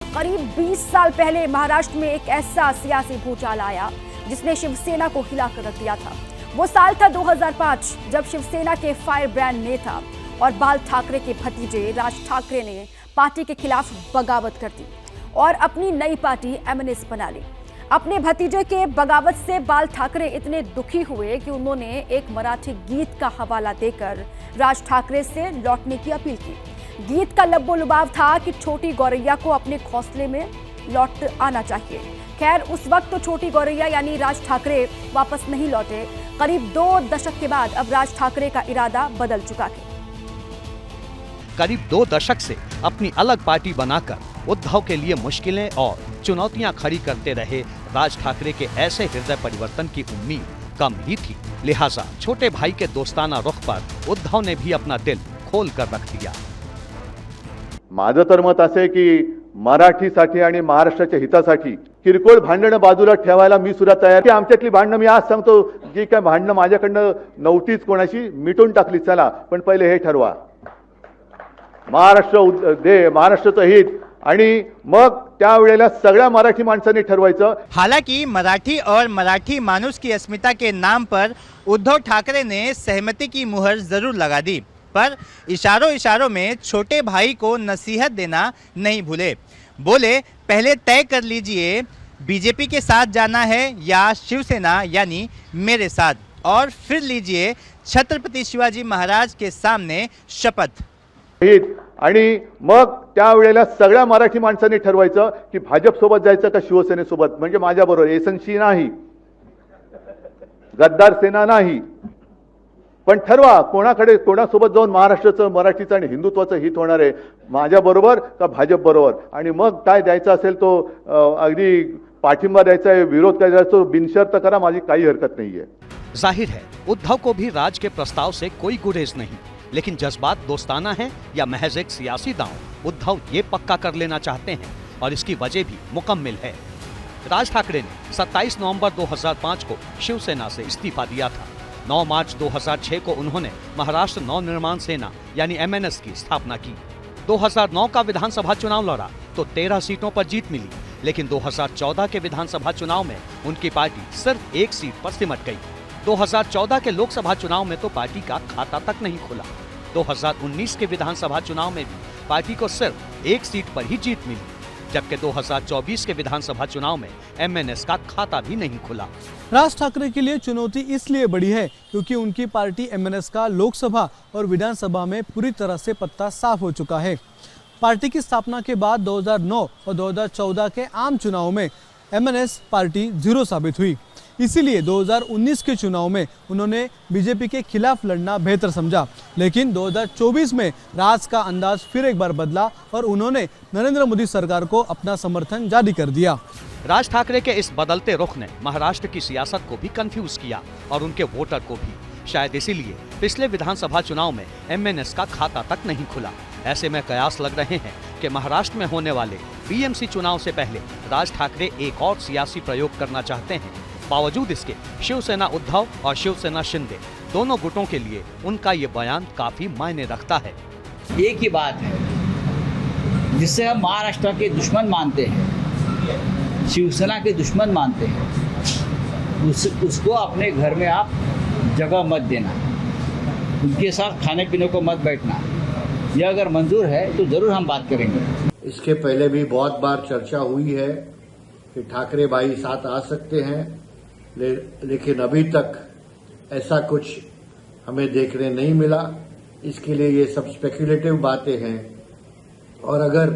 करीब 20 साल पहले महाराष्ट्र में एक ऐसा सियासी भूचाल आया जिसने शिवसेना को हिलाकर रख दिया था। वो साल था 2005, जब शिवसेना के फायर ब्रांड नेता और बाल ठाकरे के भतीजे राज ठाकरे ने पार्टी के खिलाफ बगावत कर दी और अपनी नई पार्टी एमएनएस बना ली। अपने भतीजे के बगावत से बाल ठाकरे इतने दुखी हुए कि उन्होंने एक मराठी गीत का हवाला देकर राज ठाकरे से लौटने की अपील की। गीत का लब्बो-लुबाव था कि छोटी गौरैया को अपने घोंसले में लौट आना चाहिए। खैर, उस वक्त तो छोटी गौरैया यानी राज ठाकरे वापस नहीं लौटे। करीब 2 दशक के बाद अब राज ठाकरे का इरादा बदल चुका है। करीब 2 दशक से अपनी अलग पार्टी बनाकर उद्धव के लिए मुश्किलें और चुनौतियां खड़ी करते रहे राज ठाकरे के ऐसे हृदय परिवर्तन की उम्मीद कम ही थी। लिहाजा छोटे भाई के दोस्ताना रुख पर उद्धव ने भी अपना दिल खोल कर रख दिया। माझं तर मत असे की मराठीसाठी आणि महाराष्ट्राच्या हितासाठी किरकोळ भांडणं बाजूला ठेवायला मी सुद्धा तयार आहे। आमच्यातली भांडणं मी आज सांगतो, जी काय भांडणं माझ्याकडनं नव्हतीच कोणाशी मिटून टाकली। चला, पण पहिले हे ठरवा, महाराष्ट्राचं हित आणि मग त्यावेळेला सगळ्या मराठी माणसांनी ठरवायचं। हालांकि मराठी और मराठी मानुस की अस्मिता के नाम पर उद्धव ठाकरे ने सहमति की मुहर जरूर लगा दी, पर इशारों में छोटे भाई को नसीहत देना नहीं भूले। बोले, पहले तय कर लीजिए बीजेपी के साथ जाना है या शिवसेना यानी मेरे साथ, और फिर लीजिए छत्रपति शिवाजी महाराज के सामने शपथ। आणि मग त्यावेळेला सगळ्या मराठी माणसांनी ठरवायचं की भाजप सोबत जायचं का शिवसेनेसोबत, म्हणजे माझ्या बरोबर एसनसी नाही, गद्दार सेना नाही, पण ठरवा कोणासोबत जाऊन महाराष्ट्राचं मराठीचं आणि हिंदुत्वाचं हित होणार आहे, माझ्या बरोबर का भाजप बरोबर। आणि मग काय द्यायचं असेल तो अगदी पाठिंबा द्यायचा आहे, विरोध करायचा तो बिनशर्त करा, माझी काही हरकत नाहीये। जाहिर है उद्धव को भी राज के प्रस्ताव से कोई गुरेज नहीं, लेकिन जज्बात दोस्ताना है या महज एक सियासी दांव, उद्धव ये पक्का कर लेना चाहते हैं और इसकी वजह भी मुकम्मिल है। राज ठाकरे ने 27 नवंबर 2005 को शिवसेना से इस्तीफा दिया था। 9 मार्च 2006 को उन्होंने महाराष्ट्र नवनिर्माण सेना यानी एमएनएस की स्थापना की। 2009 का विधानसभा चुनाव लड़ा तो 13 सीटों पर जीत मिली, लेकिन 2014 के विधानसभा चुनाव में उनकी पार्टी सिर्फ 1 सीट पर सिमट गई। 2014 के लोकसभा चुनाव में तो पार्टी का खाता तक नहीं खुला। 2019 के विधानसभा चुनाव में भी पार्टी को सिर्फ 1 सीट पर ही जीत मिली, जबकि 2024 के विधानसभा चुनाव में एमएनएस का खाता भी नहीं खुला। राज ठाकरे के लिए चुनौती इसलिए बड़ी है क्योंकि उनकी पार्टी एमएनएस का लोकसभा और विधानसभा में पूरी तरह से पत्ता साफ हो चुका है। पार्टी की स्थापना के बाद 2009 और 2014 के आम चुनाव में एमएनएस पार्टी जीरो साबित हुई। इसीलिए 2019 के चुनाव में उन्होंने बीजेपी के खिलाफ लड़ना बेहतर समझा, लेकिन 2024 में राज का अंदाज फिर एक बार बदला और उन्होंने नरेंद्र मोदी सरकार को अपना समर्थन जारी कर दिया। राज ठाकरे के इस बदलते रुख ने महाराष्ट्र की सियासत को भी कंफ्यूज किया और उनके वोटर को भी। शायद इसीलिए पिछले विधानसभा चुनाव में एमएनएस का खाता तक नहीं खुला। ऐसे में कयास लग रहे हैं कि महाराष्ट्र में होने वाले बीएमसी चुनाव से पहले राज ठाकरे एक और सियासी प्रयोग करना चाहते हैं। बावजूद इसके शिवसेना उद्धव और शिवसेना शिंदे दोनों गुटों के लिए उनका ये बयान काफी मायने रखता है। एक ही बात है जिससे हम महाराष्ट्र के दुश्मन मानते हैं, शिवसेना के दुश्मन मानते हैं, उसको अपने घर में आप जगह मत देना, उनके साथ खाने पीने को मत बैठना। यह अगर मंजूर है तो जरूर हम बात करेंगे। इसके पहले भी बहुत बार चर्चा हुई है कि ठाकरे भाई साथ आ सकते हैं, लेकिन अभी तक ऐसा कुछ हमें देखने नहीं मिला। इसके लिए ये सब स्पेकुलेटिव बातें हैं, और अगर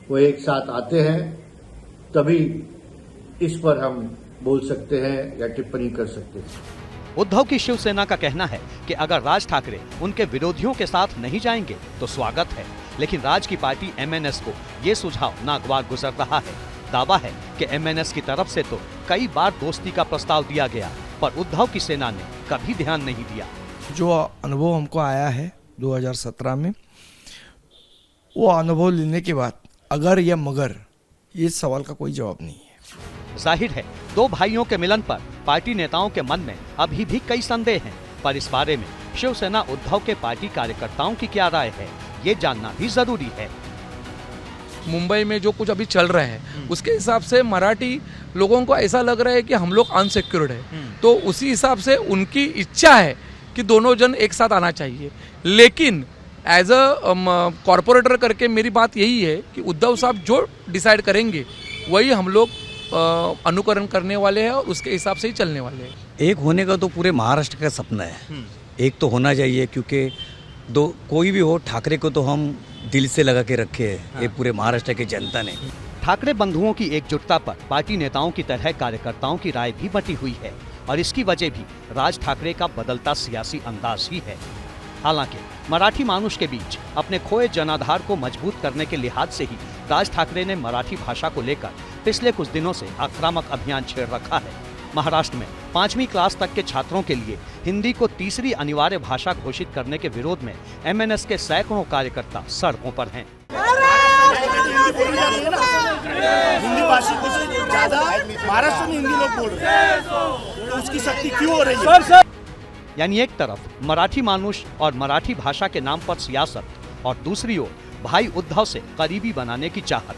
वो एक साथ आते हैं तभी इस पर हम बोल सकते हैं या टिप्पणी कर सकते हैं। उद्धव की शिवसेना का कहना है कि अगर राज ठाकरे उनके विरोधियों के साथ नहीं जाएंगे तो स्वागत है, लेकिन राज की पार्टी एमएनएस को ये सुझाव नागवार गुजर रहा है। दावा है कि एमएनएस की तरफ से तो कई बार दोस्ती का प्रस्ताव दिया गया, पर उद्धव की सेना ने कभी ध्यान नहीं दिया। जो अनुभव हमको आया है 2017 में, वो अनुभव लेने के बाद अगर या मगर ये सवाल का कोई जवाब नहीं है। जाहिर है 2 भाइयों के मिलन पर पार्टी नेताओं के मन में अभी भी कई संदेह हैं, पर इस बारे में शिवसेना उद्धव के पार्टी कार्यकर्ताओं की क्या राय है, ये जानना भी जरूरी है। मुंबई में जो कुछ अभी चल रहा है उसके हिसाब से मराठी लोगों को ऐसा लग रहा है कि हम लोग अनसिक्योर्ड है, तो उसी हिसाब से उनकी इच्छा है कि दोनों जन एक साथ आना चाहिए। लेकिन एज अ कॉरपोरेटर करके मेरी बात यही है कि उद्धव साहब जो डिसाइड करेंगे वही हम लोग अनुकरण करने वाले हैं और उसके हिसाब से ही चलने वाले हैं। एक होने का तो पूरे महाराष्ट्र का सपना है, एक तो होना चाहिए, क्योंकि दो कोई भी हो, ठाकरे को तो हम दिल से लगा के रखे हैं ये पूरे महाराष्ट्र की जनता ने। ठाकरे बंधुओं की एकजुटता पर पार्टी नेताओं की तरह कार्यकर्ताओं की राय भी बटी हुई है और इसकी वजह भी राज ठाकरे का बदलता सियासी अंदाज ही है। हालांकि मराठी मानुष के बीच अपने खोए जनाधार को मजबूत करने के लिहाज से ही राज ठाकरे ने मराठी भाषा को लेकर पिछले कुछ दिनों से आक्रामक अभियान छेड़ रखा है। महाराष्ट्र में 5वीं क्लास तक के छात्रों के लिए हिंदी को तीसरी अनिवार्य भाषा घोषित करने के विरोध में एमएनएस के सैकड़ों कार्यकर्ता सड़कों पर हैं। हिंदी भाषिकों से ज्यादा महाराष्ट्र में हिंदी लोग बोल रहे हैं, तो उसकी शक्ति क्यों हो रही है? यानी एक तरफ मराठी मानुष और मराठी भाषा के नाम पर सियासत और दूसरी ओर भाई उद्धव से करीबी बनाने की चाहत।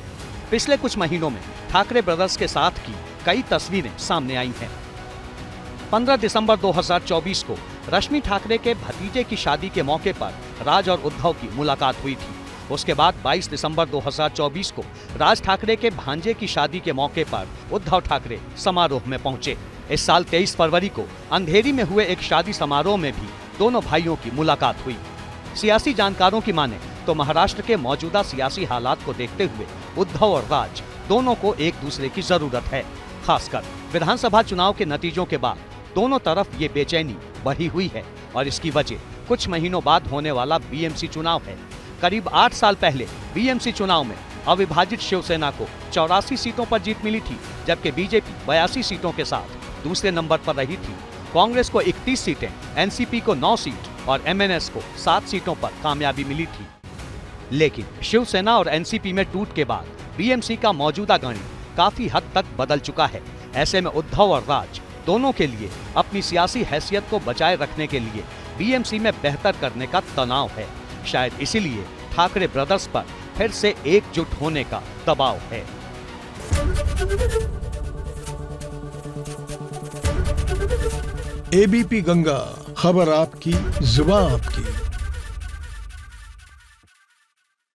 पिछले कुछ महीनों में ठाकरे ब्रदर्स के साथ की कई तस्वीरें सामने आई हैं। 15 दिसंबर 2024 को रश्मि ठाकरे के भतीजे की शादी के मौके पर राज और उद्धव की मुलाकात हुई थी। उसके बाद 22 दिसंबर 2024 को राज ठाकरे के भांजे की शादी के मौके पर उद्धव ठाकरे समारोह में पहुंचे। इस साल 23 फरवरी को अंधेरी में हुए एक शादी समारोह में भी दोनों भाइयों की मुलाकात हुई। सियासी जानकारों की माने तो महाराष्ट्र के मौजूदा सियासी हालात को देखते हुए उद्धव और राज दोनों को एक दूसरे की जरूरत है। खासकर विधानसभा चुनाव के नतीजों के बाद दोनों तरफ ये बेचैनी बढ़ी हुई है और इसकी वजह कुछ महीनों बाद होने वाला बीएमसी चुनाव है। करीब 8 साल पहले बीएमसी चुनाव में अविभाजित शिवसेना को 84 सीटों पर जीत मिली थी, जबकि बीजेपी 82 सीटों के साथ दूसरे नंबर पर रही थी। कांग्रेस को 31 सीटें, एनसीपी को 9 सीट और एमएनएस को 7 सीटों पर कामयाबी मिली थी। लेकिन शिवसेना और एनसीपी में टूट के बाद बीएमसी का मौजूदा गणित काफी हद तक बदल चुका है। ऐसे में उद्धव और राज दोनों के लिए अपनी सियासी हैसियत को बचाए रखने के लिए बीएमसी में बेहतर करने का तनाव है। शायद इसीलिए ठाकरे ब्रदर्स पर फिर से एकजुट होने का दबाव है। एबीपी गंगा, खबर आपकी, जुबान आपकी।